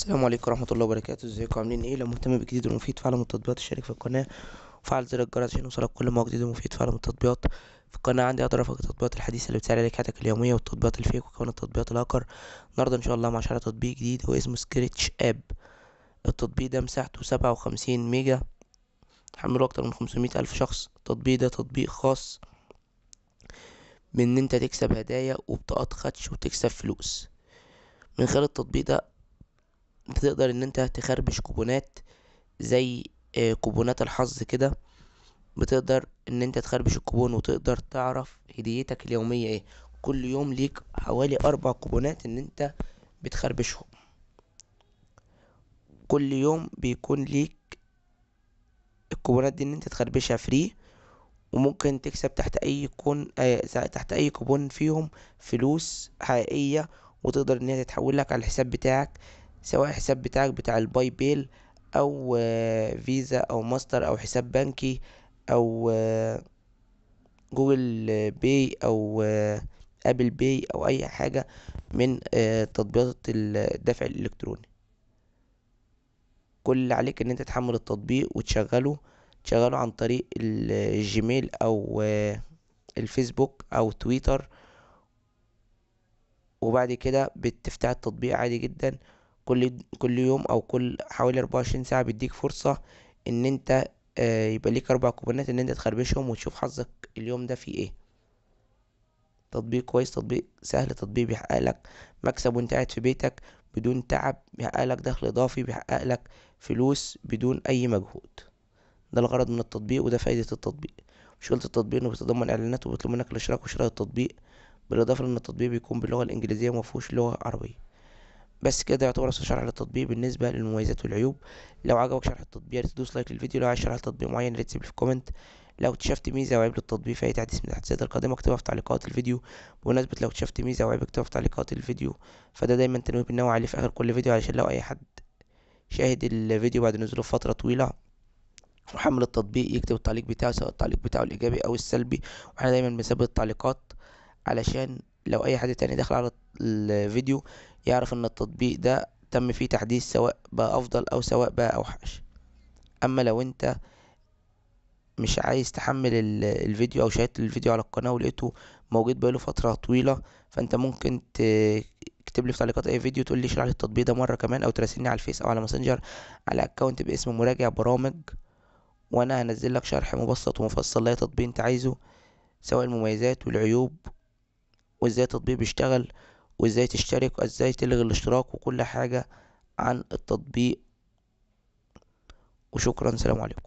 السلام عليكم ورحمة الله وبركاته. ازيكم عاملين ايه؟ لو مهتم بجديد ومفيد في عالم التطبيقات اشترك في القناة وفعل زر الجرس عشان يوصلك كل ما هو جديد ومفيد في عالم التطبيقات. في القناة عندي اقدر افك التطبيقات الحديثة اللي بتسهل عليك حياتك اليومية والتطبيقات الفيك وكمان التطبيقات الهاكر. النهاردة ان شاء الله مع شرح تطبيق جديد هو اسمه سكريتش اب. التطبيق ده مساحته 57 ميجا، حمله اكتر من 500 الف شخص. التطبيق ده تطبيق خاص بان انت تكسب هدايا وبطاقات خدش وتكسب فلوس من خلال التطبيق ده. تقدر ان انت تخربش كوبونات زي كوبونات الحظ كده. بتقدر ان انت تخربش الكوبون وتقدر تعرف هديتك اليومية ايه. كل يوم ليك حوالي 4 كوبونات ان انت بتخربشهم. كل يوم بيكون ليك الكوبونات دي ان انت تخربشها فري، وممكن تكسب تحت اي كون تحت اي كوبون فيهم فلوس حقيقية، وتقدر ان هي تتحول لك على الحساب بتاعك، سواء حساب بتاعك بتاع الباي بيل او فيزا او ماستر او حساب بنكي او جوجل باي او ابل باي او اي حاجة من تطبيقات الدفع الالكتروني. كل اللي عليك ان انت تحمل التطبيق تشغله عن طريق الجيميل او الفيسبوك او تويتر، وبعد كده بتفتح التطبيق عادي جدا. كل يوم او كل حوالي 24 ساعة بيديك فرصة ان انت يبقى ليك 4 كوبونات ان انت تخربشهم وتشوف حظك اليوم ده فيه ايه. تطبيق كويس، تطبيق سهل، تطبيق بيحقق لك مكسب وانت قاعد في بيتك بدون تعب، بيحقق لك دخل اضافي، بيحقق لك فلوس بدون اي مجهود. ده الغرض من التطبيق وده فايدة التطبيق. مشكلة التطبيق انه بيتضمن اعلانات وبيطلب منك الاشتراك وشراء التطبيق، بالاضافة لان التطبيق بيكون باللغة الانجليزية ومفهوش لغة عربية. بس كده يعتبر اصلا شرح للتطبيق بالنسبة للمميزات والعيوب. لو عجبك شرح التطبيق ياريت تدوس لايك للفيديو. لو عايز شرح لتطبيق معين ياريت تسيبلي في كومنت. لو اكتشفت ميزة او عيب للتطبيق في اي تحديث من التحديثات القادمة اكتبها في تعليقات الفيديو. بمناسبة لو اكتشفت ميزة او عيب اكتبها في تعليقات الفيديو، فده دايما تنويه بنوع عليه في اخر كل فيديو علشان لو اي حد شاهد الفيديو بعد نزوله فترة طويلة وحمل التطبيق يكتب التعليق بتاعه، سواء التعليق بتاعه الإيجابي أو السلبي. واحنا دايما بنثبت التعليقات علشان لو أي حد تاني دخل على الفيديو يعرف إن التطبيق ده تم فيه تحديث، سواء بقى أفضل أو سواء بقى أوحش. أما لو أنت مش عايز تحمل الفيديو أو شاهدت الفيديو على القناة ولقيته موجود بقاله فترة طويلة، فأنت ممكن تكتب لي في تعليقات أي فيديو تقول لي اشرح لي التطبيق ده مرة كمان، أو تراسلني على الفيس أو على ماسنجر على أكونت باسم مراجع برامج، وانا هنزل لك شرح مبسط ومفصل لاي تطبيق انت عايزه، سواء المميزات والعيوب وازاي التطبيق بيشتغل وازاي تشترك وازاي تلغي الاشتراك وكل حاجة عن التطبيق. وشكرا، سلام عليكم.